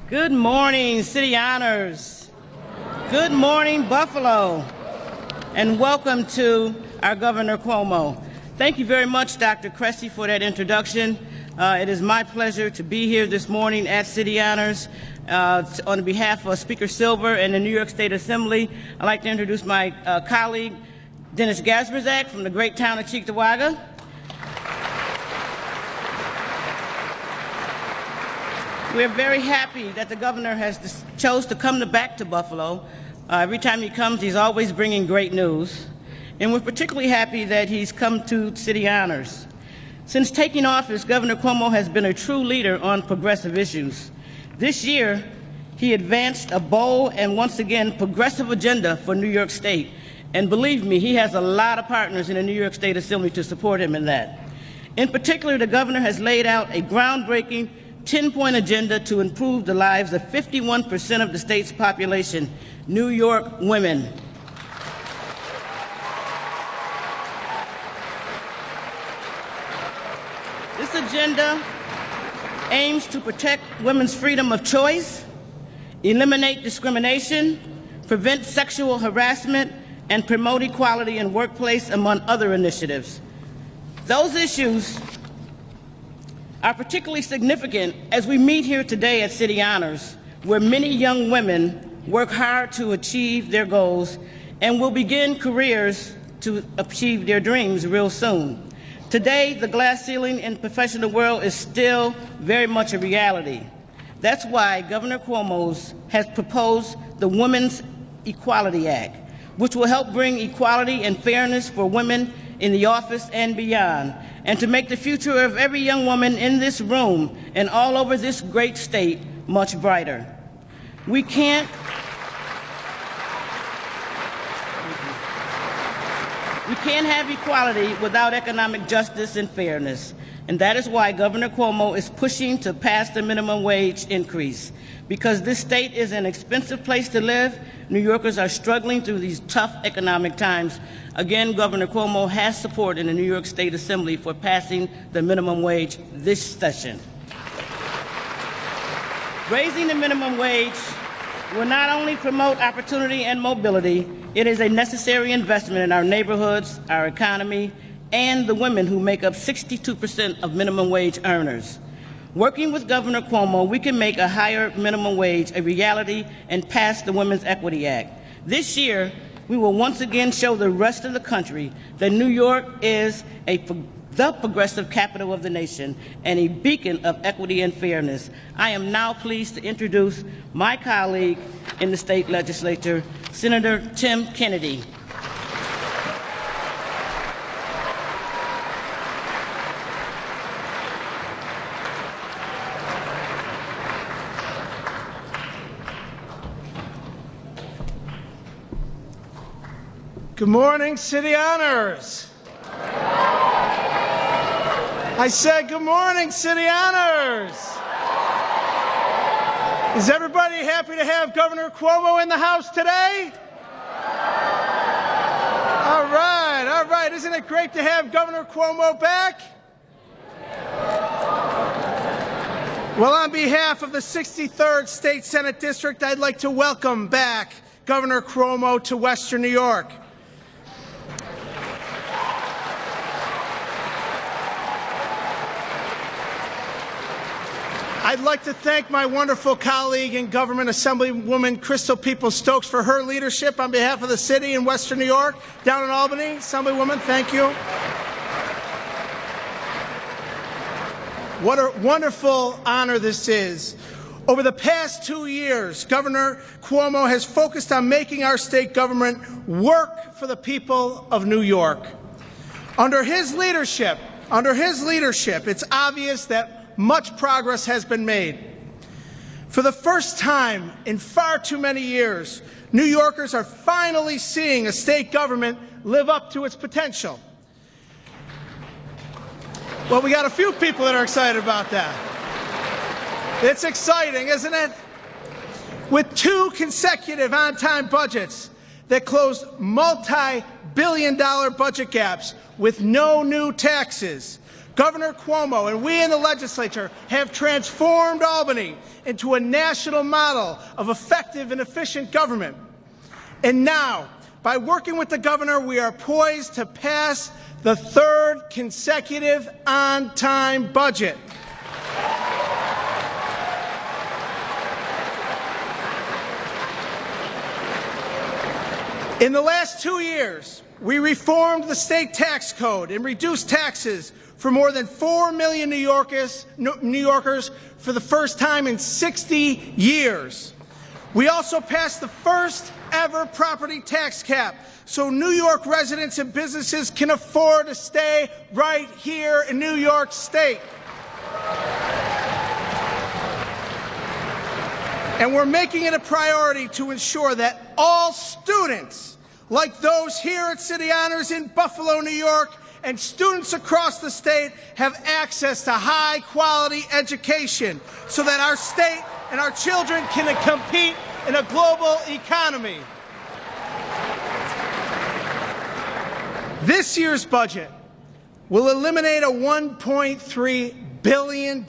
Good morning, City Honors. Good morning, Buffalo. And welcome to our Governor Cuomo. Thank you very much, Dr. Cressy, for that introduction. It is my pleasure to be here this morning at City Honors. On behalf of Speaker Silver and the New York State Assembly, I'd like to introduce my colleague, Dennis Gasperzak from the great town of Cheektowaga. We're very happy that the governor has chose to come back to Buffalo. Every time he comes, he's always bringing great news. And we're particularly happy that he's come to City Honors. Since taking office, Governor Cuomo has been a true leader on progressive issues. This year, he advanced a bold and once again progressive agenda for New York State. And believe me, he has a lot of partners in the New York State Assembly to support him in that. In particular, the governor has laid out a groundbreaking 10-point agenda to improve the lives of 51% of the state's population, New York women. This agenda aims to protect women's freedom of choice, eliminate discrimination, prevent sexual harassment, and promote equality in workplace, among other initiatives. Those issues are particularly significant as we meet here today at City Honors, where many young women work hard to achieve their goals and will begin careers to achieve their dreams real soon. Today, the glass ceiling in the professional world is still very much a reality. That's why Governor Cuomo has proposed the Women's Equality Act, which will help bring equality and fairness for women in the office and beyond, and to make the future of every young woman in this room and all over this great state much brighter. We can't have equality without economic justice and fairness, and that is why Governor Cuomo is pushing to pass the minimum wage increase. Because this state is an expensive place to live, New Yorkers are struggling through these tough economic times. Again, Governor Cuomo has support in the New York State Assembly for passing the minimum wage this session. Raising the minimum wage will not only promote opportunity and mobility, it is a necessary investment in our neighborhoods, our economy, and the women who make up 62% of minimum wage earners. Working with Governor Cuomo, we can make a higher minimum wage a reality and pass the Women's Equity Act. This year, we will once again show the rest of the country that New York is the progressive capital of the nation and a beacon of equity and fairness. I am now pleased to introduce my colleague in the state legislature, Senator Tim Kennedy. Good morning, City Honors. I said good morning, City Honors. Is everybody happy to have Governor Cuomo in the house today? All right. Isn't it great to have Governor Cuomo back? Well, on behalf of the 63rd State Senate District, I'd like to welcome back Governor Cuomo to Western New York. I'd like to thank my wonderful colleague and Government Assemblywoman Crystal Peoples-Stokes for her leadership on behalf of the city in Western New York, down in Albany. Assemblywoman, thank you. What a wonderful honor this is. Over the past 2 years, Governor Cuomo has focused on making our state government work for the people of New York. Under his leadership, it's obvious that much progress has been made. For the first time in far too many years, New Yorkers are finally seeing a state government live up to its potential. Well, we got a few people that are excited about that. It's exciting, isn't it? With 2 consecutive on-time budgets that closed multi-billion-dollar budget gaps with no new taxes, Governor Cuomo and we in the legislature have transformed Albany into a national model of effective and efficient government. And now, by working with the governor, we are poised to pass the third consecutive on-time budget. In the last 2 years, we reformed the state tax code and reduced taxes for more than 4 million New Yorkers for the first time in 60 years. We also passed the first ever property tax cap so New York residents and businesses can afford to stay right here in New York State. And we're making it a priority to ensure that all students, like those here at City Honors in Buffalo, New York, and students across the state, have access to high-quality education so that our state and our children can compete in a global economy. This year's budget will eliminate a $1.3 billion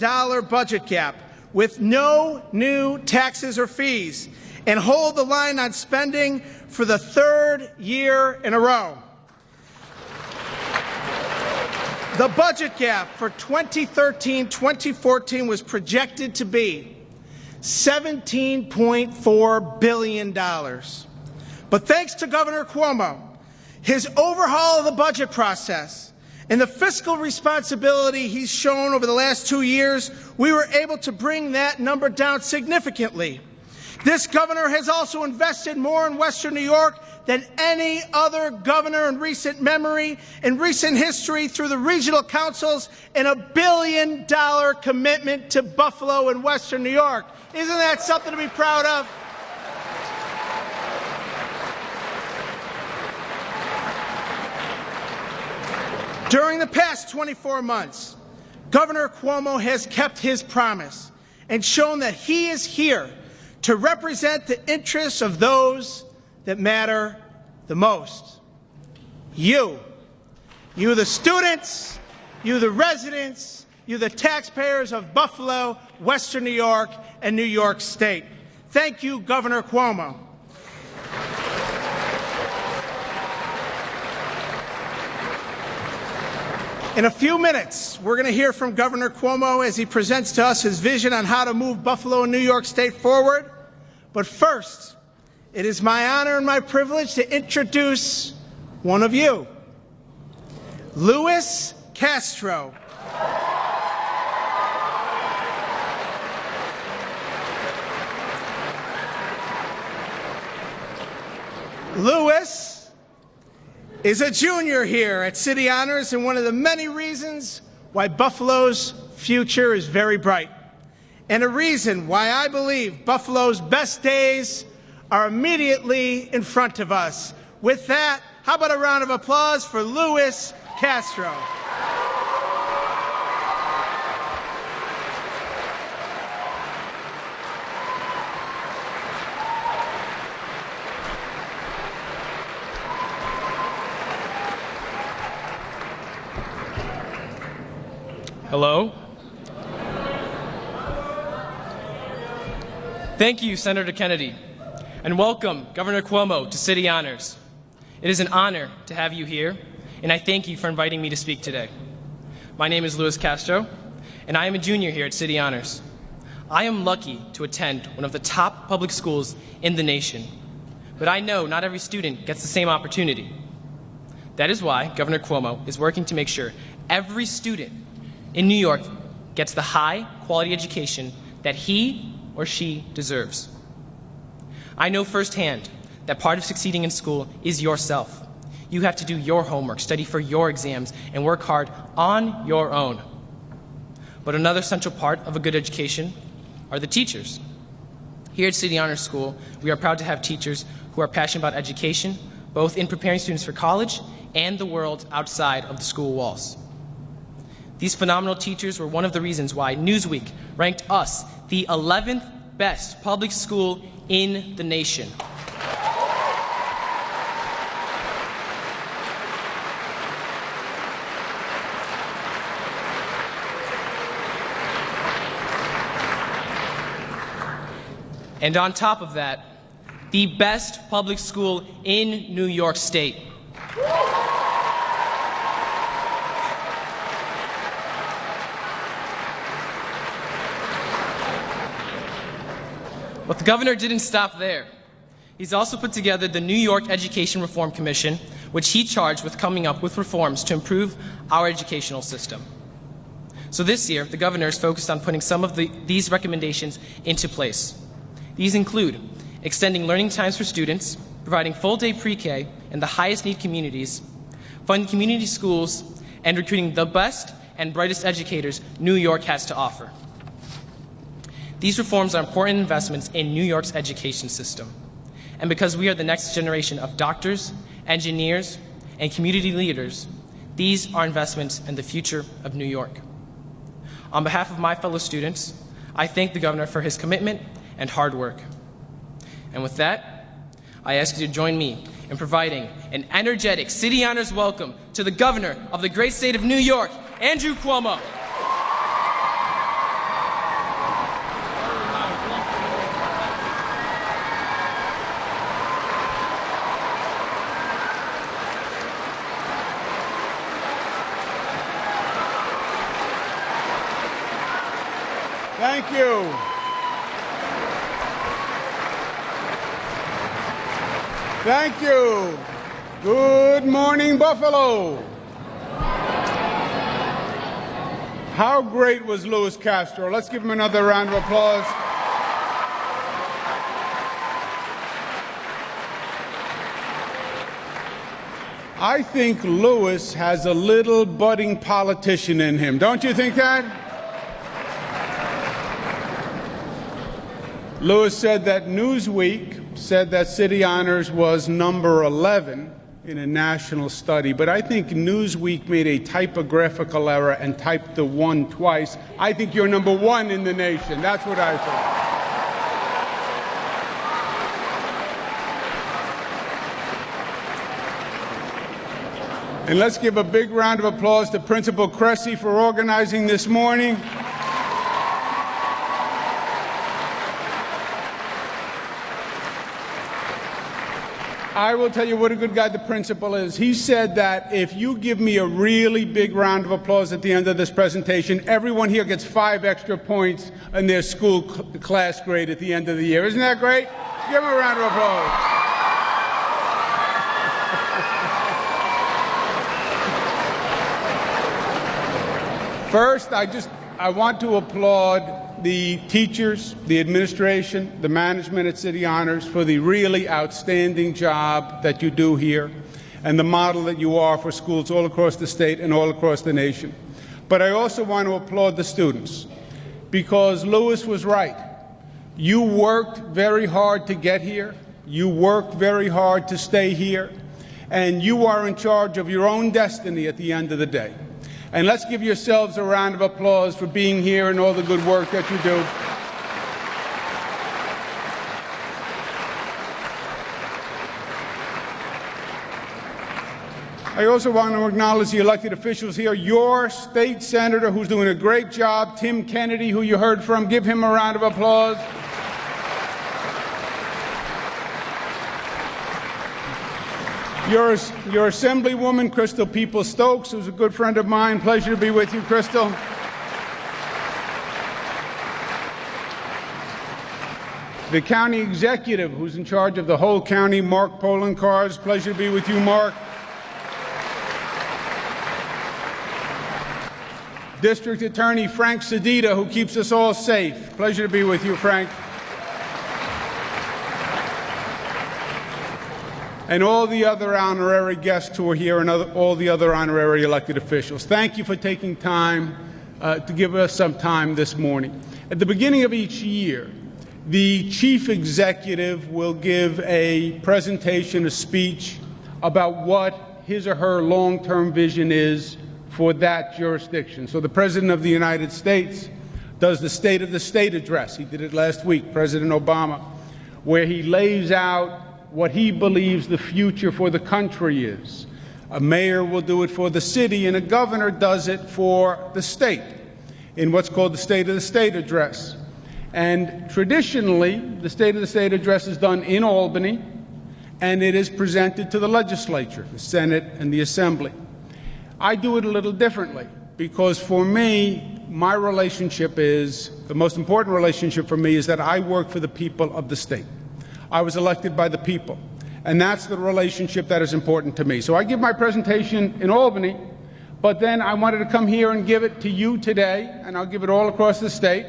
budget gap with no new taxes or fees and hold the line on spending for the third year in a row. The budget gap for 2013-2014 was projected to be $17.4 billion. But thanks to Governor Cuomo, his overhaul of the budget process, and the fiscal responsibility he's shown over the last 2 years, we were able to bring that number down significantly. This governor has also invested more in Western New York than any other governor in recent memory, in recent history, through the regional councils, and a $1 billion commitment to Buffalo and Western New York. Isn't that something to be proud of? During the past 24 months, Governor Cuomo has kept his promise and shown that he is here to represent the interests of those that matter the most. You the students, you the residents, you the taxpayers of Buffalo, Western New York, and New York State. Thank you, Governor Cuomo. In a few minutes, we're going to hear from Governor Cuomo as he presents to us his vision on how to move Buffalo and New York State forward. But first, it is my honor and my privilege to introduce one of you, Louis Castro. Louis is a junior here at City Honors, and one of the many reasons why Buffalo's future is very bright, and a reason why I believe Buffalo's best days are immediately in front of us. With that, how about a round of applause for Louis Castro? Hello. Thank you, Senator Kennedy, and welcome, Governor Cuomo, to City Honors. It is an honor to have you here, and I thank you for inviting me to speak today. My name is Louis Castro, and I am a junior here at City Honors. I am lucky to attend one of the top public schools in the nation, but I know not every student gets the same opportunity. That is why Governor Cuomo is working to make sure every student in New York gets the high-quality education that he or she deserves. I know firsthand that part of succeeding in school is yourself. You have to do your homework, study for your exams, and work hard on your own. But another central part of a good education are the teachers. Here at City Honors School, we are proud to have teachers who are passionate about education, both in preparing students for college and the world outside of the school walls. These phenomenal teachers were one of the reasons why Newsweek ranked us the 11th best public school in the nation. And on top of that, the best public school in New York State. But the governor didn't stop there. He's also put together the New York Education Reform Commission, which he charged with coming up with reforms to improve our educational system. So this year, the governor is focused on putting some of these recommendations into place. These include extending learning times for students, providing full-day pre-K in the highest need communities, funding community schools, and recruiting the best and brightest educators New York has to offer. These reforms are important investments in New York's education system. And because we are the next generation of doctors, engineers, and community leaders, these are investments in the future of New York. On behalf of my fellow students, I thank the governor for his commitment and hard work. And with that, I ask you to join me in providing an energetic City Honors welcome to the governor of the great state of New York, Andrew Cuomo. Thank you. Thank you. Good morning, Buffalo. How great was Louis Castro? Let's give him another round of applause. I think Louis has a little budding politician in him. Don't you think that? Louis said that Newsweek said that City Honors was number 11 in a national study, but I think Newsweek made a typographical error and typed the 1 twice. I think you're number 1 in the nation. That's what I think. And let's give a big round of applause to Principal Cressy for organizing this morning. I will tell you what a good guy the principal is. He said that if you give me a really big round of applause at the end of this presentation, everyone here gets 5 extra points in their school class grade at the end of the year. Isn't that great? Give him a round of applause. First, I want to applaud the teachers, the administration, the management at City Honors for the really outstanding job that you do here and the model that you are for schools all across the state and all across the nation. But I also want to applaud the students because Louis was right. You worked very hard to get here. You worked very hard to stay here. And you are in charge of your own destiny at the end of the day. And let's give yourselves a round of applause for being here and all the good work that you do. I also want to acknowledge the elected officials here. Your state senator, who's doing a great job, Tim Kennedy, who you heard from. Give him a round of applause. Your Assemblywoman, Crystal Peoples-Stokes, who's a good friend of mine. Pleasure to be with you, Crystal. The county executive, who's in charge of the whole county, Mark Polenkars. Pleasure to be with you, Mark. District Attorney Frank Sedita, who keeps us all safe. Pleasure to be with you, Frank. And all the other honorary guests who are here and all the other honorary elected officials. Thank you for taking time to give us some time this morning. At the beginning of each year, the chief executive will give a presentation, a speech about what his or her long-term vision is for that jurisdiction. So the President of the United States does the State of the State address. He did it last week, President Obama, where he lays out what he believes the future for the country is. A mayor will do it for the city, and a governor does it for the state in what's called the State of the State address. And traditionally, the State of the State address is done in Albany, and it is presented to the legislature, the Senate, and the Assembly. I do it a little differently because for me, my relationship is, the most important relationship for me is that I work for the people of the state. I was elected by the people, and that's the relationship that is important to me. So I give my presentation in Albany, but then I wanted to come here and give it to you today, and I'll give it all across the state,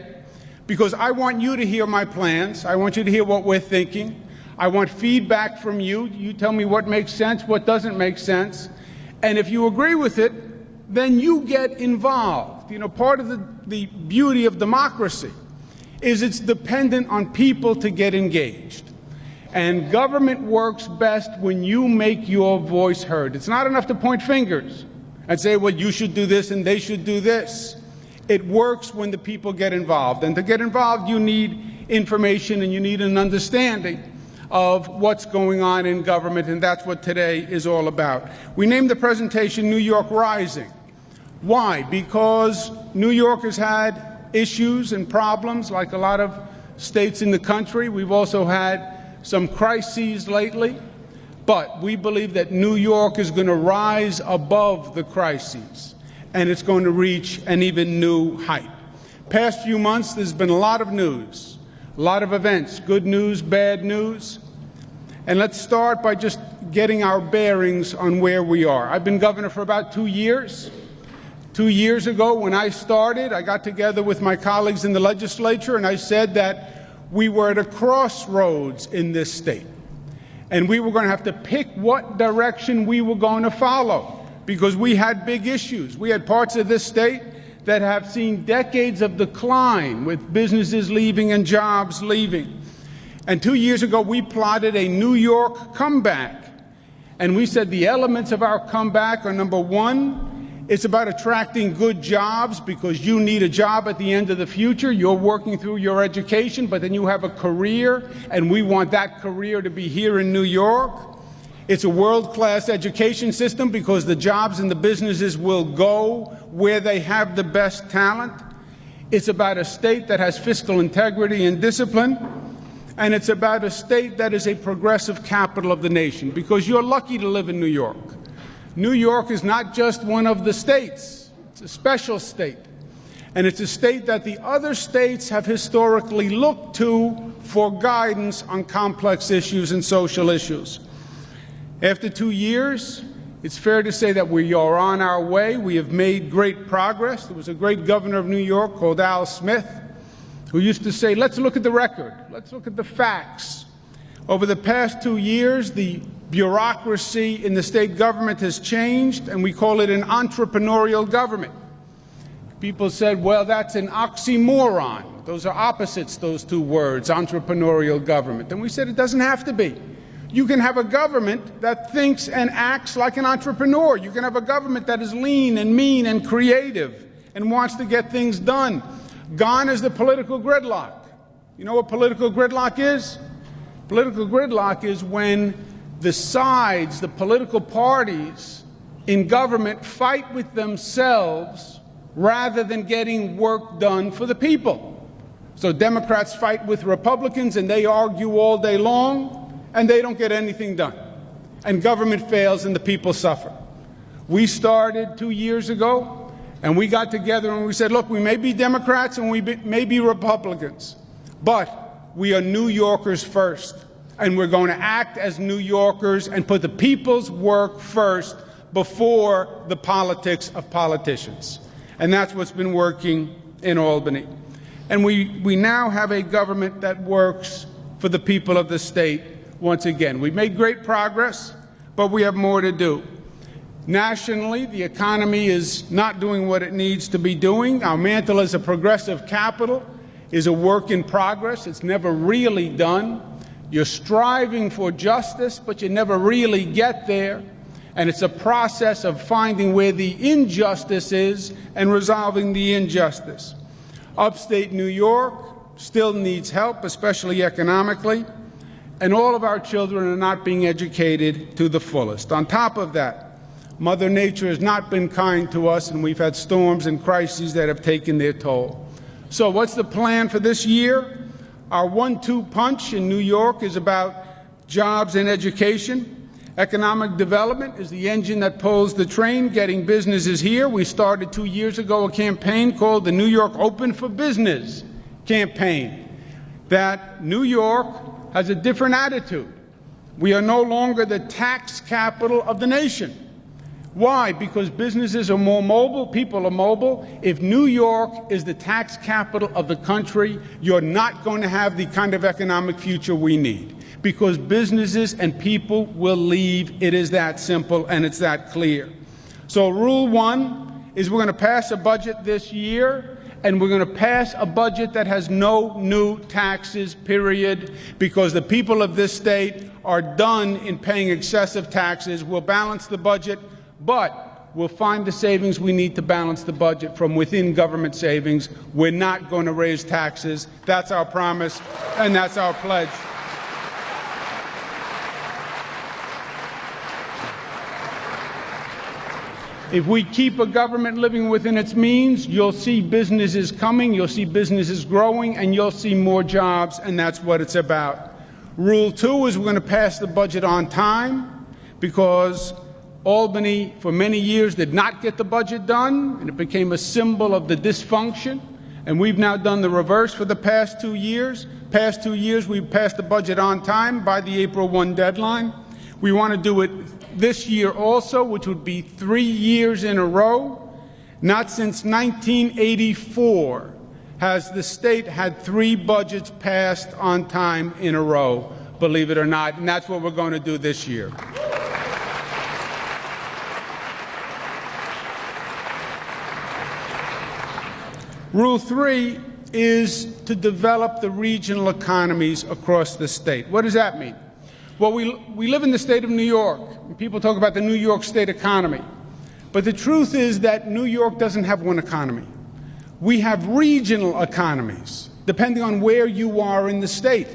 because I want you to hear my plans. I want you to hear what we're thinking. I want feedback from you. You tell me what makes sense, what doesn't make sense. And if you agree with it, then you get involved. You know, part of the beauty of democracy is it's dependent on people to get engaged. And government works best when you make your voice heard. It's not enough to point fingers and say, well, you should do this and they should do this. It works when the people get involved. And to get involved, you need information and you need an understanding of what's going on in government, and that's what today is all about. We named the presentation New York Rising. Why? Because New York has had issues and problems like a lot of states in the country. We've also had some crises lately, but we believe that New York is going to rise above the crises, and it's going to reach an even new height. Past few months, there's been a lot of news, a lot of events, good news, bad news. And let's start by just getting our bearings on where we are. I've been governor for about 2 years. 2 years ago, when I started, I got together with my colleagues in the legislature, and I said that we were at a crossroads in this state. And we were going to have to pick what direction we were going to follow, because we had big issues. We had parts of this state that have seen decades of decline, with businesses leaving and jobs leaving. And 2 years ago, we plotted a New York comeback. And we said the elements of our comeback are, number one, it's about attracting good jobs, because you need a job at the end of the future. You're working through your education, but then you have a career, and we want that career to be here in New York. It's a world-class education system, because the jobs and the businesses will go where they have the best talent. It's about a state that has fiscal integrity and discipline. And it's about a state that is a progressive capital of the nation, because you're lucky to live in New York. New York is not just one of the states. It's a special state. And it's a state that the other states have historically looked to for guidance on complex issues and social issues. After 2 years, it's fair to say that we are on our way. We have made great progress. There was a great governor of New York called Al Smith, who used to say, let's look at the record. Let's look at the facts. Over the past 2 years, the bureaucracy in the state government has changed, and we call it an entrepreneurial government. People said, well, that's an oxymoron. Those are opposites, those two words, entrepreneurial government. And we said it doesn't have to be. You can have a government that thinks and acts like an entrepreneur. You can have a government that is lean and mean and creative and wants to get things done. Gone is the political gridlock. You know what political gridlock is? Political gridlock is when the sides, the political parties in government fight with themselves rather than getting work done for the people. So Democrats fight with Republicans and they argue all day long and they don't get anything done. And government fails and the people suffer. We started 2 years ago and we got together and we said, look, we may be Democrats and we may be Republicans, but we are New Yorkers first. And we're going to act as New Yorkers and put the people's work first before the politics of politicians. And that's what's been working in Albany. And we now have a government that works for the people of the state once again. We've made great progress, but we have more to do. Nationally, the economy is not doing what it needs to be doing. Our mantle as a progressive capital is a work in progress. It's never really done. You're striving for justice, but you never really get there. And it's a process of finding where the injustice is and resolving the injustice. Upstate New York still needs help, especially economically. And all of our children are not being educated to the fullest. On top of that, Mother Nature has not been kind to us, and we've had storms and crises that have taken their toll. So what's the plan for this year? Our 1-2 punch in New York is about jobs and education. Economic development is the engine that pulls the train, getting businesses here. We started 2 years ago a campaign called the New York Open for Business campaign. That New York has a different attitude. We are no longer the tax capital of the nation. Why? Because businesses are more mobile, people are mobile. If New York is the tax capital of the country, you're not going to have the kind of economic future we need. Because businesses and people will leave. It is that simple and it's that clear. So rule one is we're going to pass a budget this year, and we're going to pass a budget that has no new taxes, period, because the people of this state are done in paying excessive taxes. We'll balance the budget, but we'll find the savings we need to balance the budget from within government savings. We're not going to raise taxes. That's our promise, and that's our pledge. If we keep a government living within its means, you'll see businesses coming, you'll see businesses growing, and you'll see more jobs, and that's what it's about. Rule two is we're going to pass the budget on time, because Albany, for many years, did not get the budget done, and it became a symbol of the dysfunction. And we've now done the reverse for the past 2 years. Past 2 years, we've passed the budget on time by the April 1 deadline. We want to do it this year also, which would be 3 years in a row. Not since 1984 has the state had 3 budgets passed on time in a row, believe it or not, and that's what we're going to do this year. Rule 3 is to develop the regional economies across the state. What does that mean? Well, we live in the state of New York, and people talk about the New York State economy. But the truth is that New York doesn't have one economy. We have regional economies, depending on where you are in the state.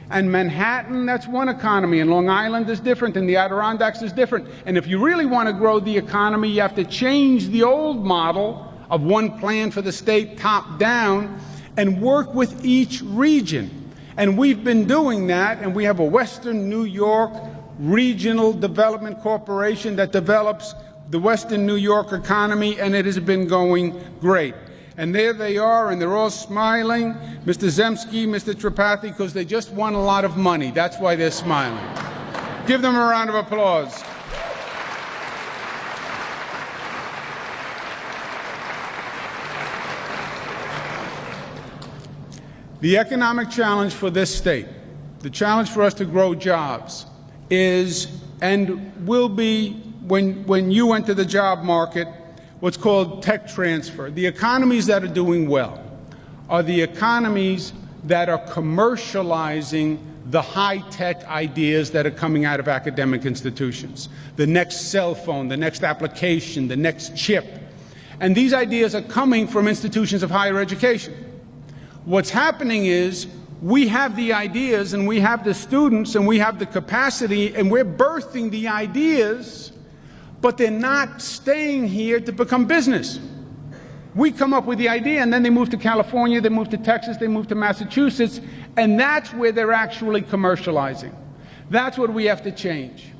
And Manhattan, that's one economy, and Long Island is different, and the Adirondacks is different. And if you really want to grow the economy, you have to change the old model of one plan for the state, top down, and work with each region. And we've been doing that, and we have a Western New York Regional Development Corporation that develops the Western New York economy, and it has been going great. And there they are, and they're all smiling, Mr. Zemsky, Mr. Tripathi, because they just won a lot of money. That's why they're smiling. Give them a round of applause. The economic challenge for this state, the challenge for us to grow jobs, is and will be, when you enter the job market, what's called tech transfer. The economies that are doing well are the economies that are commercializing the high-tech ideas that are coming out of academic institutions. The next cell phone, the next application, the next chip. And these ideas are coming from institutions of higher education. What's happening is we have the ideas, and we have the students, and we have the capacity, and we're birthing the ideas, but they're not staying here to become business. We come up with the idea, and then they move to California, they move to Texas, they move to Massachusetts, and that's where they're actually commercializing. That's what we have to change.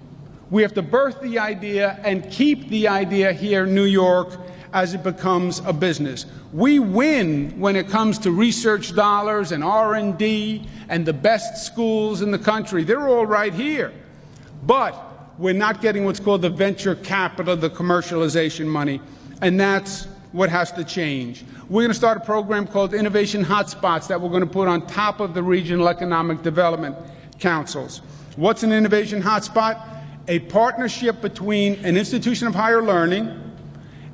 We have to birth the idea and keep the idea here in New York as it becomes a business. We win when it comes to research dollars and R&D and the best schools in the country. They're all right here. But we're not getting what's called the venture capital, the commercialization money, and that's what has to change. We're going to start a program called Innovation Hotspots that we're going to put on top of the Regional Economic Development Councils. What's an innovation hotspot? A partnership between an institution of higher learning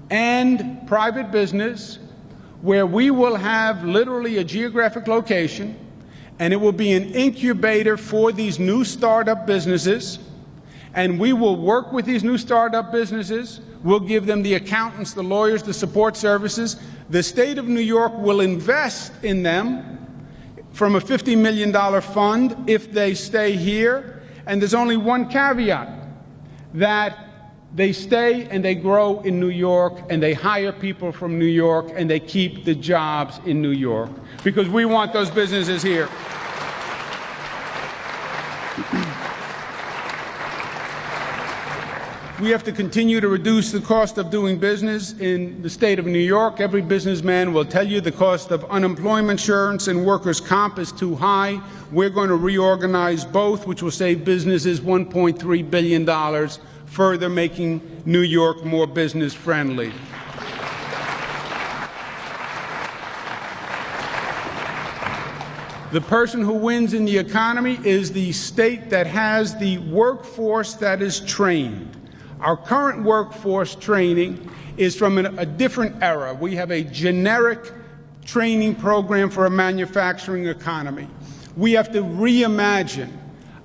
and private business, where we will have literally a geographic location, and it will be an incubator for these new startup businesses, and we will work with these new startup businesses. We'll give them the accountants, the lawyers, the support services. The state of New York will invest in them from a $50 million fund if they stay here, and there's only one caveat, that they stay and they grow in New York, and they hire people from New York, and they keep the jobs in New York, because we want those businesses here. We have to continue to reduce the cost of doing business in the state of New York. Every businessman will tell you the cost of unemployment insurance and workers' comp is too high. We're going to reorganize both, which will save businesses $1.3 billion, further making New York more business-friendly. The person who wins in the economy is the state that has the workforce that is trained. Our current workforce training is from a different era. We have a generic training program for a manufacturing economy. We have to reimagine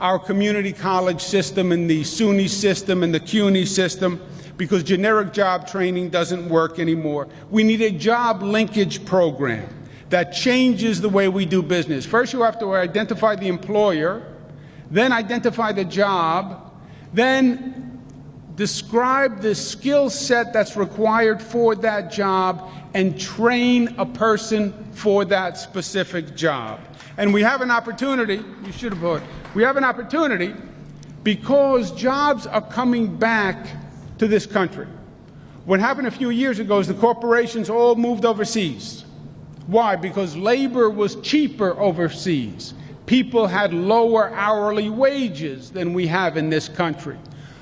our community college system and the SUNY system and the CUNY system, because generic job training doesn't work anymore. We need a job linkage program that changes the way we do business. First, you have to identify the employer, then identify the job, then describe the skill set that's required for that job, and train a person for that specific job. And we have an opportunity, you should have voted, we have an opportunity because jobs are coming back to this country. What happened a few years ago is the corporations all moved overseas. Why? Because labor was cheaper overseas. People had lower hourly wages than we have in this country.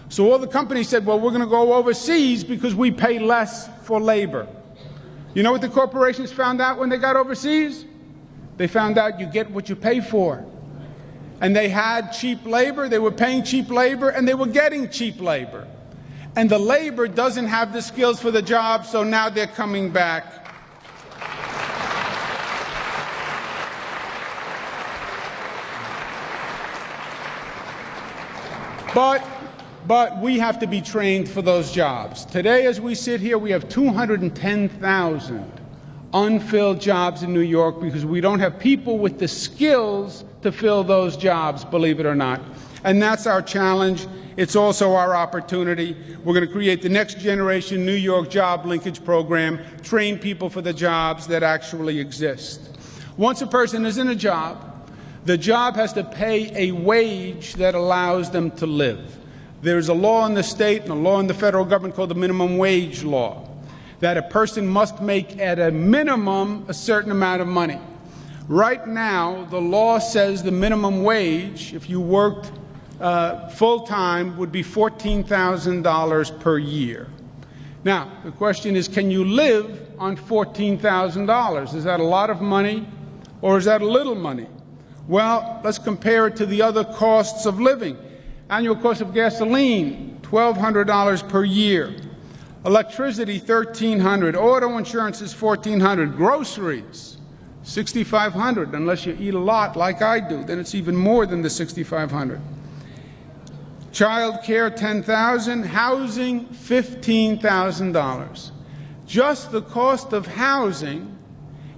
So all the companies said, well, we're going to go overseas because we pay less for labor. You know what the corporations found out when they got overseas? They found out you get what you pay for. And they had cheap labor, they were paying cheap labor, and they were getting cheap labor. And the labor doesn't have the skills for the job, so now they're coming back. But we have to be trained for those jobs. Today, as we sit here, we have 210,000 unfilled jobs in New York because we don't have people with the skills to fill those jobs, believe it or not. And that's our challenge. It's also our opportunity. We're going to create the next generation New York job linkage program, train people for the jobs that actually exist. Once a person is in a job, the job has to pay a wage that allows them to live. There's a law in the state and a law in the federal government called the minimum wage law, that a person must make at a minimum a certain amount of money. Right now, the law says the minimum wage, if you worked full-time, would be $14,000 per year. Now, the question is, can you live on $14,000? Is that a lot of money or is that a little money? Well, let's compare it to the other costs of living. Annual cost of gasoline, $1,200 per year. Electricity, $1,300. Auto insurance is $1,400. Groceries, $6,500. Unless you eat a lot like I do, then it's even more than the $6,500. Child care, $10,000. Housing, $15,000. Just the cost of housing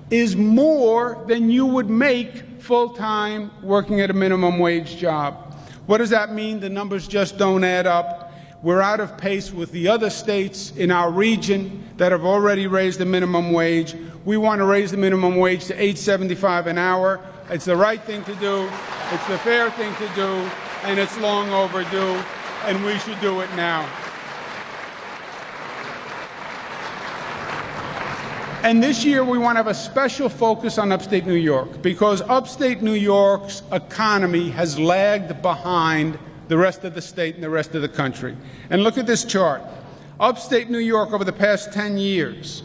is more than you would make full-time working at a minimum wage job. What does that mean? The numbers just don't add up. We're out of pace with the other states in our region that have already raised the minimum wage. We want to raise the minimum wage to $8.75 an hour. It's the right thing to do. It's the fair thing to do. And it's long overdue. And we should do it now. And this year we want to have a special focus on upstate New York, because upstate New York's economy has lagged behind the rest of the state and the rest of the country. And look at this chart. Upstate New York over the past 10 years,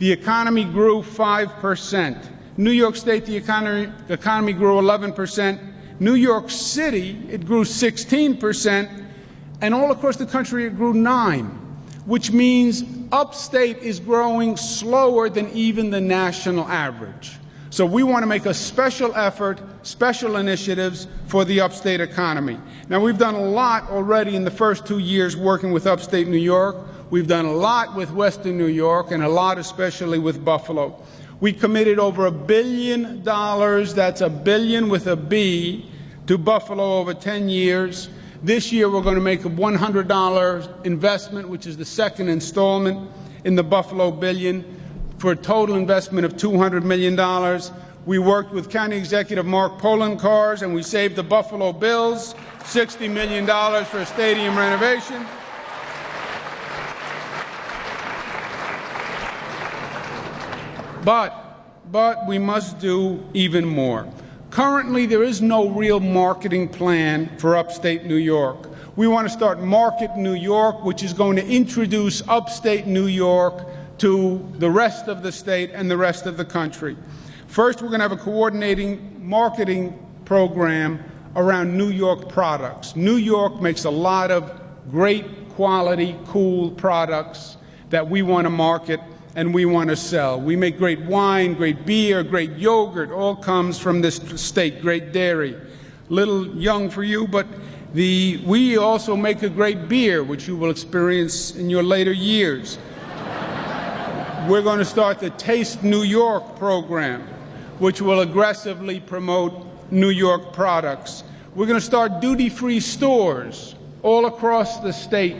the economy grew 5%. New York State, the economy grew 11%. New York City, it grew 16%. And all across the country, it grew 9%, which means upstate is growing slower than even the national average. So we want to make a special effort, special initiatives for the upstate economy. Now, we've done a lot already in the first 2 years working with upstate New York. We've done a lot with western New York and a lot especially with Buffalo. We committed over $1 billion, that's $1 billion with a B, to Buffalo over 10 years. This year, we're going to make a $100 investment, which is the second installment in the Buffalo Billion, for a total investment of $200 million. We worked with County Executive Mark Poloncarz, and we saved the Buffalo Bills $60 million for a stadium renovation. But we must do even more. Currently, there is no real marketing plan for upstate New York. We want to start Market New York, which is going to introduce upstate New York to the rest of the state and the rest of the country. First, we're going to have a coordinating marketing program around New York products. New York makes a lot of great quality, cool products that we want to market and we want to sell. We make great wine, great beer, great yogurt, all comes from this state, great dairy. Little young for you, but we also make a great beer, which you will experience in your later years. We're going to start the Taste New York program, which will aggressively promote New York products. We're going to start duty-free stores all across the state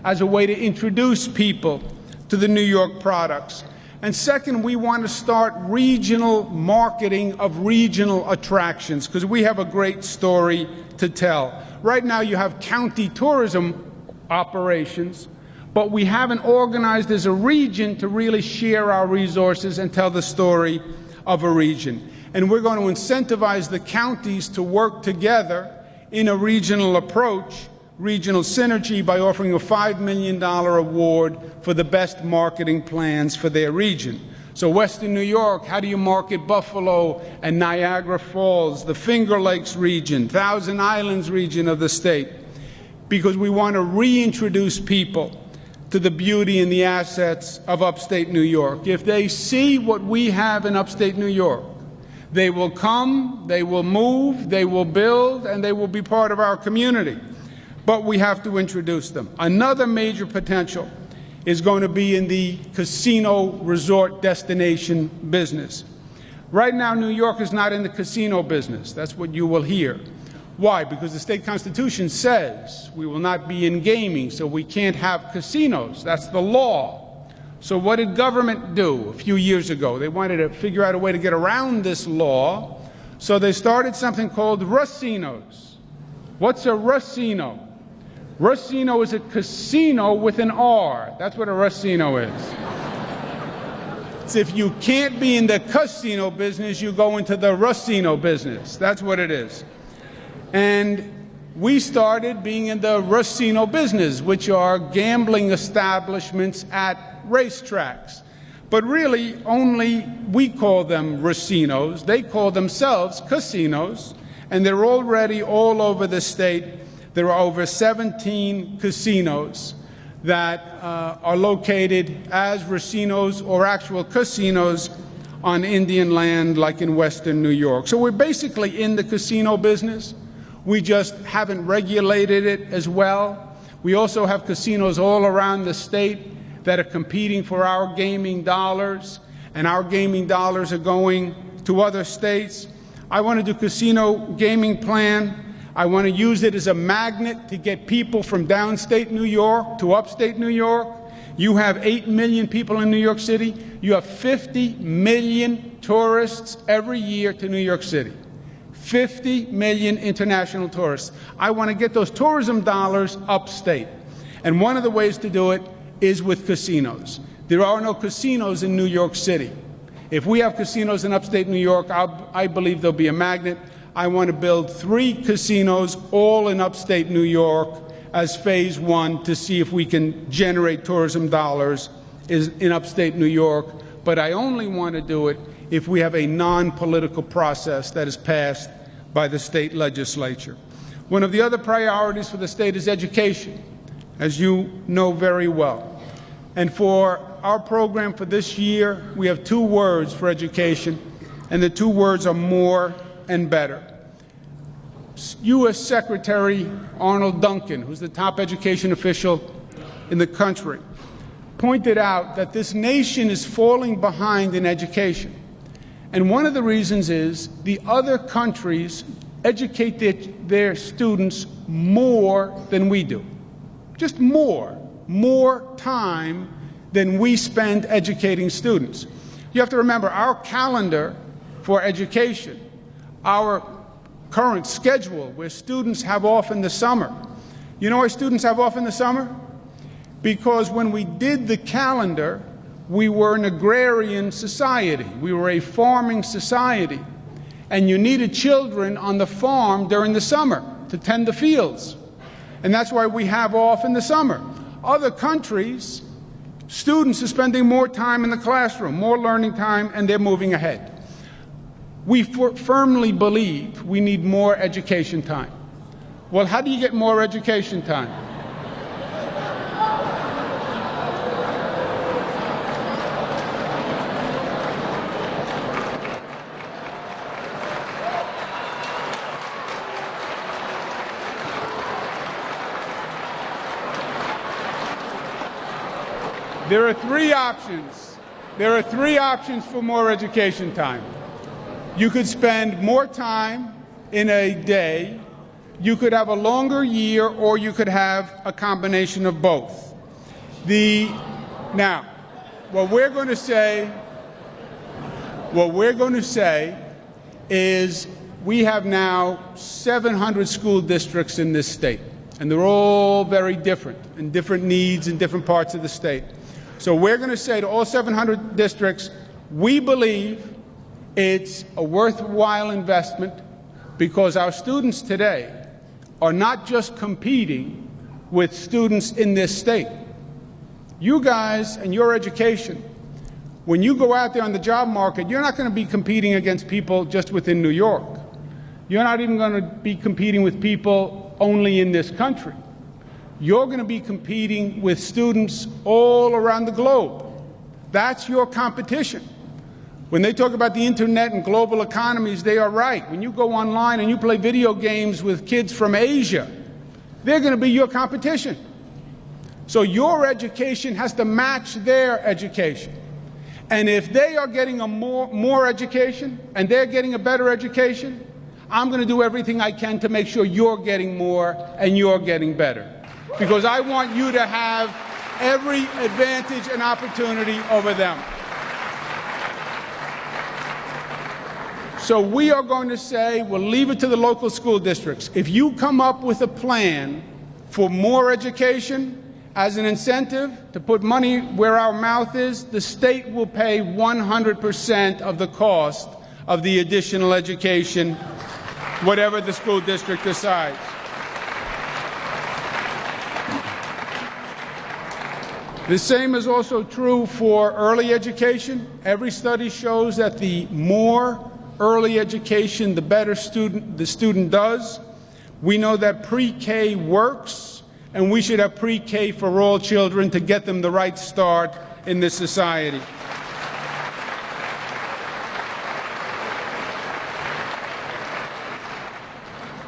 as a way to introduce people to the New York products. And second, we want to start regional marketing of regional attractions, because we have a great story to tell. Right now you have county tourism operations, but we haven't organized as a region to really share our resources and tell the story of a region. And we're going to incentivize the counties to work together in a regional approach, regional synergy, by offering a $5 million award for the best marketing plans for their region. So Western New York, how do you market Buffalo and Niagara Falls, the Finger Lakes region, Thousand Islands region of the state? Because we want to reintroduce people to the beauty and the assets of upstate New York. If they see what we have in upstate New York, they will come, they will move, they will build, and they will be part of our community. But we have to introduce them. Another major potential is going to be in the casino resort destination business. Right now, New York is not in the casino business. That's what you will hear. Why? Because the state constitution says we will not be in gaming, so we can't have casinos. That's the law. So what did government do a few years ago? They wanted to figure out a way to get around this law, so they started something called racinos. What's a racino? Racino is a casino with an R. That's what a racino is. It's if you can't be in the casino business, you go into the racino business. That's what it is. And we started being in the racino business, which are gambling establishments at racetracks. But really, only we call them racinos. They call themselves casinos, and they're already all over the state. There are over 17 casinos that are located as racinos or actual casinos on Indian land, like in Western New York. So we're basically in the casino business. We just haven't regulated it as well. We also have casinos all around the state that are competing for our gaming dollars, and our gaming dollars are going to other states. I want to do casino gaming plan. I want to use it as a magnet to get people from downstate New York to upstate New York. You have 8 million people in New York City. You have 50 million tourists every year to New York City. 50 million international tourists. I want to get those tourism dollars upstate. And one of the ways to do it is with casinos. There are no casinos in New York City. If we have casinos in upstate New York, I believe there'll be a magnet. I want to build 3 casinos, all in upstate New York, as phase 1 to see if we can generate tourism dollars in upstate New York. But I only want to do it if we have a non-political process that is passed by the state legislature. One of the other priorities for the state is education, as you know very well. And for our program for this year, we have 2 words for education, and the 2 words are more and better. U.S. Secretary Arnold Duncan, who's the top education official in the country, pointed out that this nation is falling behind in education. And one of the reasons is the other countries educate their students more than we do. Just more time than we spend educating students. You have to remember, our calendar for education, our current schedule where students have off in the summer. You know why students have off in the summer? Because when we did the calendar, we were an agrarian society. We were a farming society. And you needed children on the farm during the summer to tend the fields. And that's why we have off in the summer. Other countries, students are spending more time in the classroom, more learning time, and they're moving ahead. We firmly believe we need more education time. Well, how do you get more education time? There are three options. There are three options for more education time. You could spend more time in a day, you could have a longer year, or you could have a combination of both. Now, what we're going to say is we have now 700 school districts in this state, and they're all very different and different needs in different parts of the state. So we're going to say to all 700 districts, we believe it's a worthwhile investment because our students today are not just competing with students in this state. You guys and your education, when you go out there on the job market, you're not going to be competing against people just within New York. You're not even going to be competing with people only in this country. You're going to be competing with students all around the globe. That's your competition. When they talk about the internet and global economies, they are right. When you go online and you play video games with kids from Asia, they're going to be your competition. So your education has to match their education. And if they are getting a more education and they're getting a better education, I'm going to do everything I can to make sure you're getting more and you're getting better. Because I want you to have every advantage and opportunity over them. So we are going to say, we'll leave it to the local school districts. If you come up with a plan for more education as an incentive to put money where our mouth is, the state will pay 100% of the cost of the additional education, whatever the school district decides. The same is also true for early education. Every study shows that the more early education, the better the student does. We know that pre-K works, and we should have pre-K for all children to get them the right start in this society.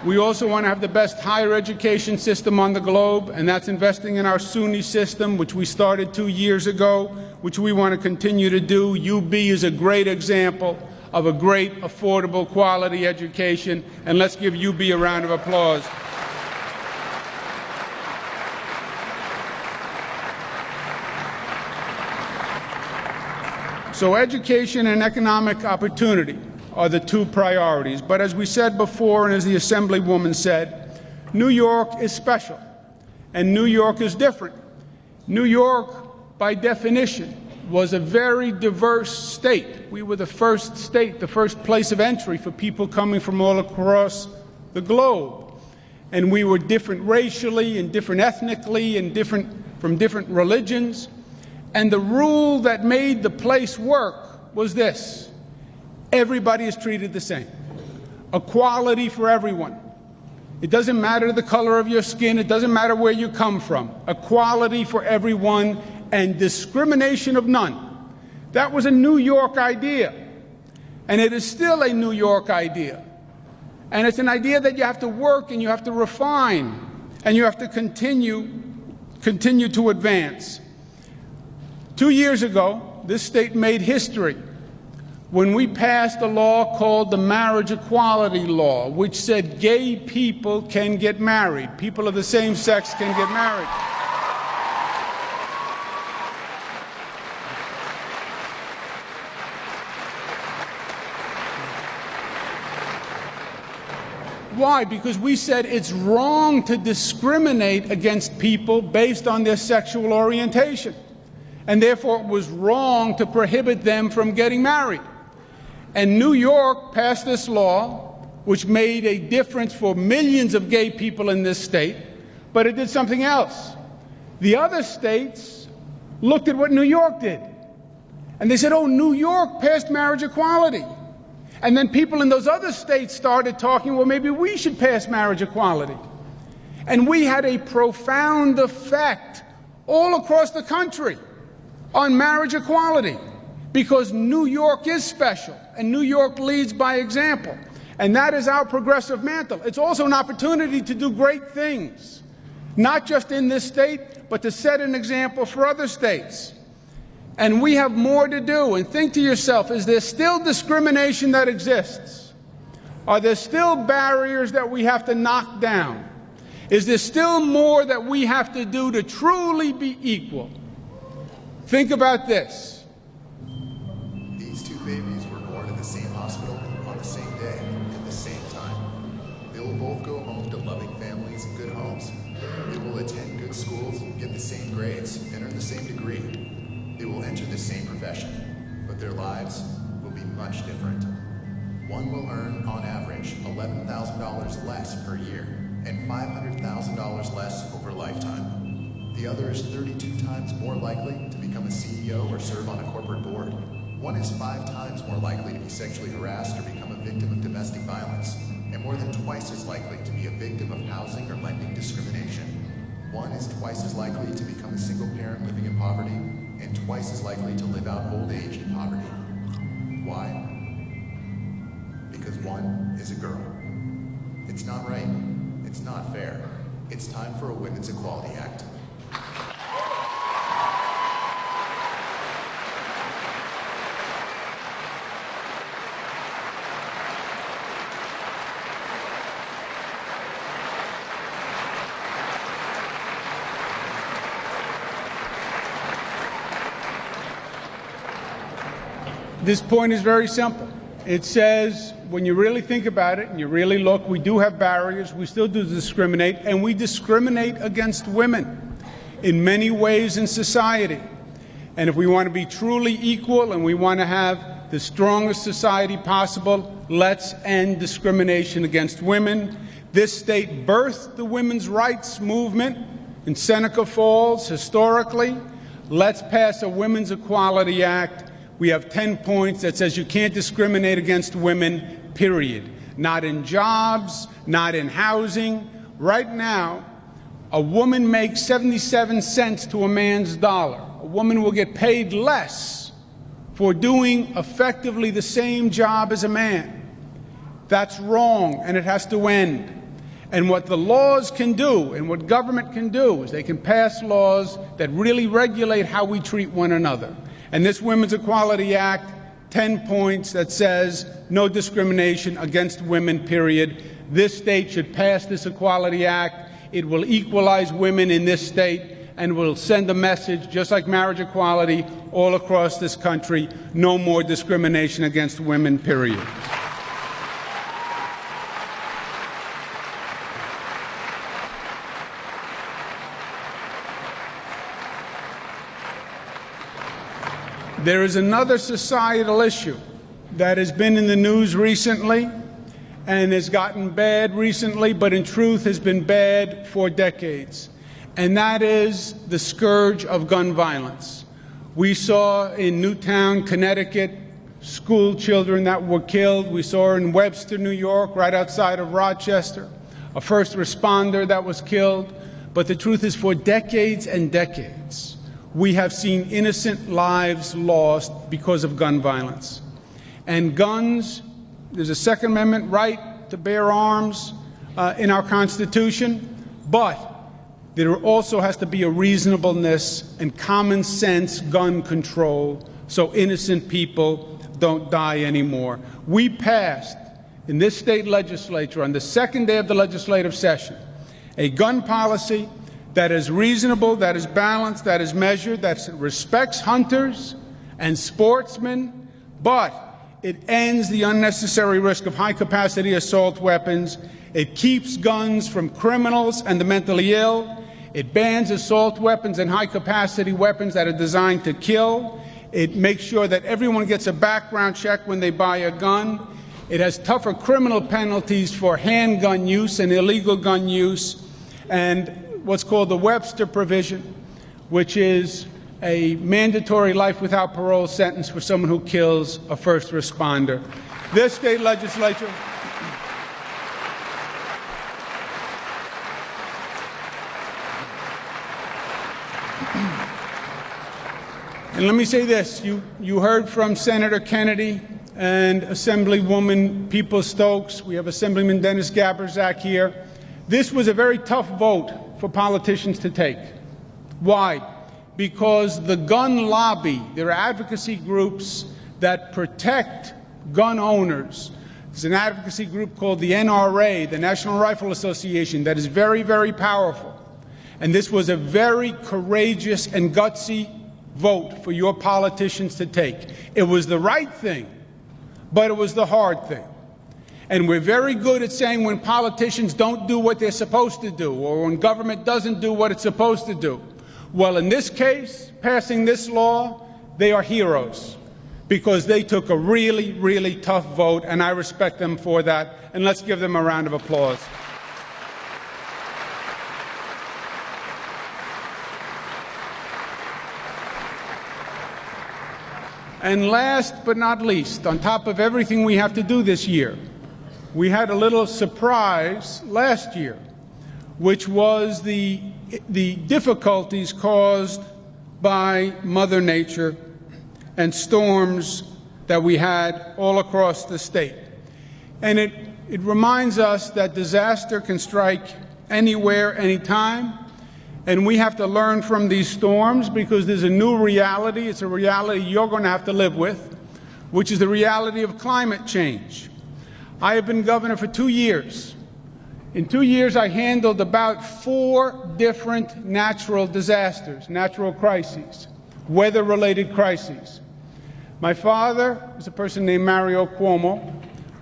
We also want to have the best higher education system on the globe, and that's investing in our SUNY system, which we started 2 years ago, which we want to continue to do. UB is a great example of a great, affordable, quality education, and let's give UB a round of applause. So education and economic opportunity are the two priorities. But as we said before, and as the Assemblywoman said, New York is special, and New York is different. New York, by definition, was a very diverse state. We were the first state, the first place of entry for people coming from all across the globe. And we were different racially and different ethnically and from different religions. And the rule that made the place work was this: everybody is treated the same. Equality for everyone. It doesn't matter the color of your skin. It doesn't matter where you come from. Equality for everyone and discrimination of none. That was a New York idea. And it is still a New York idea. And it's an idea that you have to work and you have to refine and you have to continue to advance. 2 years ago, this state made history when we passed a law called the Marriage Equality Law, which said gay people can get married, people of the same sex can get married. Why? Because we said it's wrong to discriminate against people based on their sexual orientation, and therefore it was wrong to prohibit them from getting married. And New York passed this law, which made a difference for millions of gay people in this state, but it did something else. The other states looked at what New York did, and they said, oh, New York passed marriage equality. And then people in those other states started talking, well, maybe we should pass marriage equality. And we had a profound effect all across the country on marriage equality, because New York is special, and New York leads by example. And that is our progressive mantle. It's also an opportunity to do great things, not just in this state, but to set an example for other states. And we have more to do. And think to yourself, is there still discrimination that exists? Are there still barriers that we have to knock down? Is there still more that we have to do to truly be equal? Think about this. These two babies were born in the same hospital on the same day at the same time. They will both go home to loving families and good homes. They will attend good schools, get the same grades, and earn the same degree. They will enter the same profession, but their lives will be much different. One will earn, on average, $11,000 less per year and $500,000 less over a lifetime. The other is 32 times more likely to become a CEO or serve on a corporate board. One is 5 times more likely to be sexually harassed or become a victim of domestic violence, and more than twice as likely to be a victim of housing or lending discrimination. One is twice as likely to become a single parent living in poverty, and twice as likely to live out old age in poverty. Why? Because one is a girl. It's not right. It's not fair. It's time for a Women's Equality Act. This point is very simple. It says, when you really think about it and you really look, we do have barriers, we still do discriminate, and we discriminate against women in many ways in society. And if we want to be truly equal and we want to have the strongest society possible, let's end discrimination against women. This state birthed the women's rights movement in Seneca Falls historically. Let's pass a Women's Equality Act. We have 10 points that says you can't discriminate against women, period. Not in jobs, not in housing. Right now, a woman makes 77 cents to a man's dollar. A woman will get paid less for doing effectively the same job as a man. That's wrong, and it has to end. And what the laws can do and what government can do is they can pass laws that really regulate how we treat one another. And this Women's Equality Act, 10 points that says no discrimination against women, period. This state should pass this Equality Act. It will equalize women in this state and will send a message, just like marriage equality, all across this country. No more discrimination against women, period. There is another societal issue that has been in the news recently and has gotten bad recently, but in truth has been bad for decades, and that is the scourge of gun violence. We saw in Newtown, Connecticut, school children that were killed. We saw in Webster, New York, right outside of Rochester, a first responder that was killed. But the truth is, for decades and decades, we have seen innocent lives lost because of gun violence. And guns, there's a Second Amendment right to bear arms in our Constitution, but there also has to be a reasonableness and common sense gun control so innocent people don't die anymore. We passed in this state legislature on the second day of the legislative session a gun policy that is reasonable, that is balanced, that is measured, that respects hunters and sportsmen, but it ends the unnecessary risk of high-capacity assault weapons. It keeps guns from criminals and the mentally ill. It bans assault weapons and high-capacity weapons that are designed to kill. It makes sure that everyone gets a background check when they buy a gun. It has tougher criminal penalties for handgun use and illegal gun use, and what's called the Webster provision, which is a mandatory life without parole sentence for someone who kills a first responder. This state legislature and let me say this, you heard from Senator Kennedy and Assemblywoman Peoples-Stokes. We have Assemblyman Dennis Gaberzak here. This was a very tough vote for politicians to take. Why? Because the gun lobby, there are advocacy groups that protect gun owners. There's an advocacy group called the NRA, the National Rifle Association, that is very, very powerful. And this was a very courageous and gutsy vote for your politicians to take. It was the right thing, but it was the hard thing. And we're very good at saying when politicians don't do what they're supposed to do, or when government doesn't do what it's supposed to do. Well, in this case, passing this law, they are heroes because they took a really, really tough vote, and I respect them for that. And let's give them a round of applause. And last but not least, on top of everything we have to do this year, we had a little surprise last year, which was the difficulties caused by Mother Nature and storms that we had all across the state. And it reminds us that disaster can strike anywhere, anytime, and we have to learn from these storms because there's a new reality. It's a reality you're going to have to live with, which is the reality of climate change. I have been governor for 2 years. In 2 years, I handled about 4 different natural disasters, natural crises, weather-related crises. My father was a person named Mario Cuomo,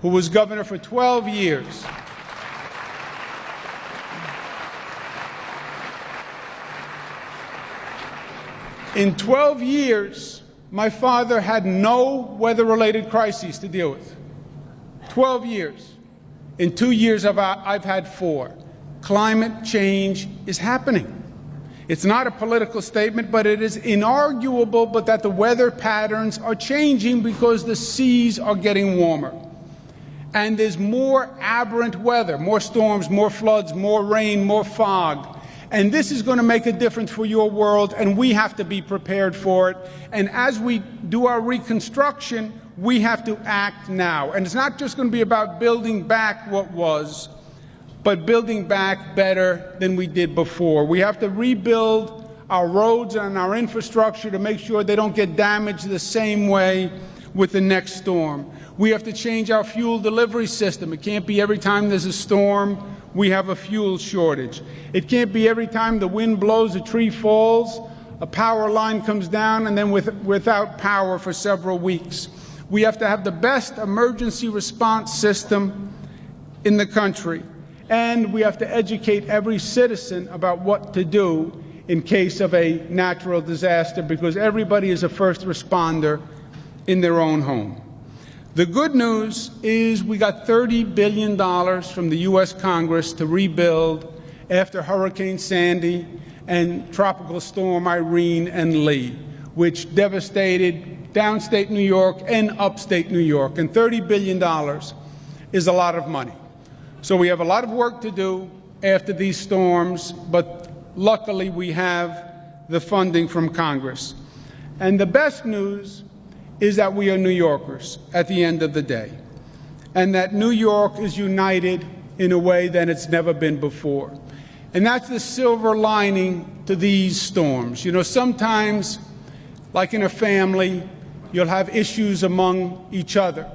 who was governor for 12 years. In 12 years, my father had no weather-related crises to deal with. 12 years. In 2 years, I've had 4. Climate change is happening. It's not a political statement, but it is inarguable, but that the weather patterns are changing because the seas are getting warmer. And there's more aberrant weather, more storms, more floods, more rain, more fog. And this is going to make a difference for your world, and we have to be prepared for it. And as we do our reconstruction, we have to act now. And it's not just going to be about building back what was, but building back better than we did before. We have to rebuild our roads and our infrastructure to make sure they don't get damaged the same way with the next storm. We have to change our fuel delivery system. It can't be every time there's a storm, we have a fuel shortage. It can't be every time the wind blows, a tree falls, a power line comes down, and then without power for several weeks. We have to have the best emergency response system in the country. And we have to educate every citizen about what to do in case of a natural disaster, because everybody is a first responder in their own home. The good news is we got $30 billion from the U.S. Congress to rebuild after Hurricane Sandy and Tropical Storm Irene and Lee, which devastated downstate New York and upstate New York. And $30 billion is a lot of money. So we have a lot of work to do after these storms, but luckily we have the funding from Congress. And the best news is that we are New Yorkers at the end of the day, and that New York is united in a way that it's never been before. And that's the silver lining to these storms. You know, sometimes, like in a family, You'll have issues among each other.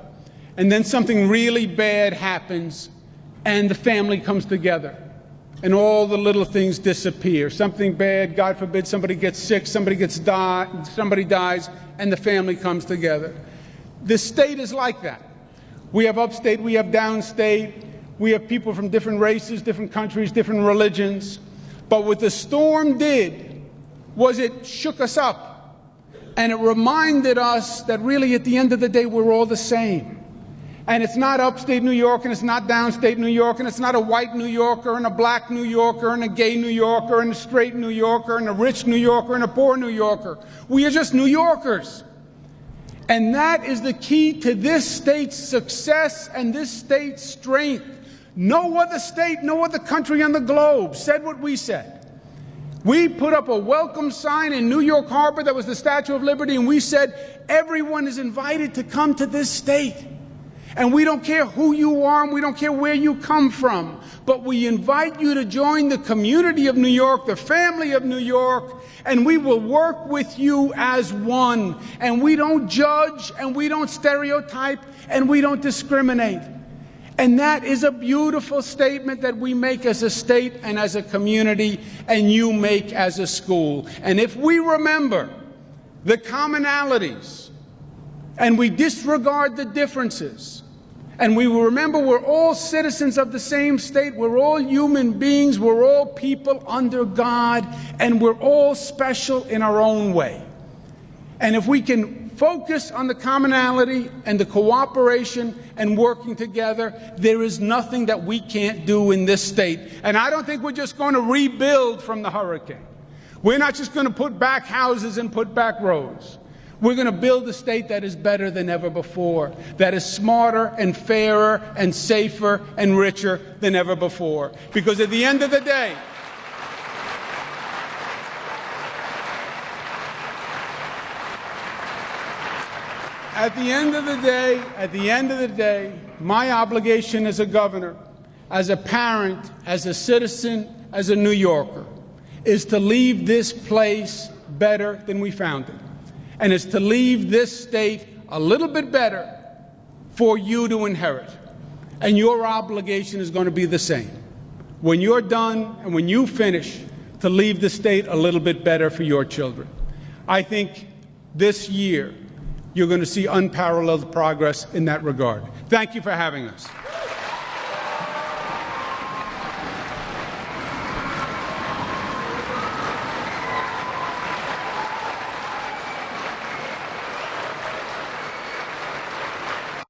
And then something really bad happens, and the family comes together, and all the little things disappear. Something bad, God forbid, somebody gets sick, somebody dies, and the family comes together. The state is like that. We have upstate, we have downstate, we have people from different races, different countries, different religions. But what the storm did was it shook us up, and it reminded us that really at the end of the day we're all the same. And it's not upstate New York, and it's not downstate New York, and it's not a white New Yorker, and a black New Yorker, and a gay New Yorker, and a straight New Yorker, and a rich New Yorker, and a poor New Yorker. We are just New Yorkers. And that is the key to this state's success and this state's strength. No other state, no other country on the globe said what we said. We put up a welcome sign in New York Harbor that was the Statue of Liberty, and we said, everyone is invited to come to this state. And we don't care who you are, and we don't care where you come from, but we invite you to join the community of New York, the family of New York, and we will work with you as one. And we don't judge, and we don't stereotype, and we don't discriminate. And that is a beautiful statement that we make as a state and as a community, and you make as a school. And if we remember the commonalities, and we disregard the differences, and we will remember we're all citizens of the same state, we're all human beings, we're all people under God, and we're all special in our own way. And if we can focus on the commonality and the cooperation and working together, there is nothing that we can't do in this state. And I don't think we're just going to rebuild from the hurricane. We're not just going to put back houses and put back roads. We're going to build a state that is better than ever before, that is smarter and fairer and safer and richer than ever before. Because at the end of the day, my obligation as a governor, as a parent, as a citizen, as a New Yorker, is to leave this place better than we found it. And is to leave this state a little bit better for you to inherit. And your obligation is going to be the same. When you're done and when you finish, to leave the state a little bit better for your children. I think this year you're going to see unparalleled progress in that regard. Thank you for having us.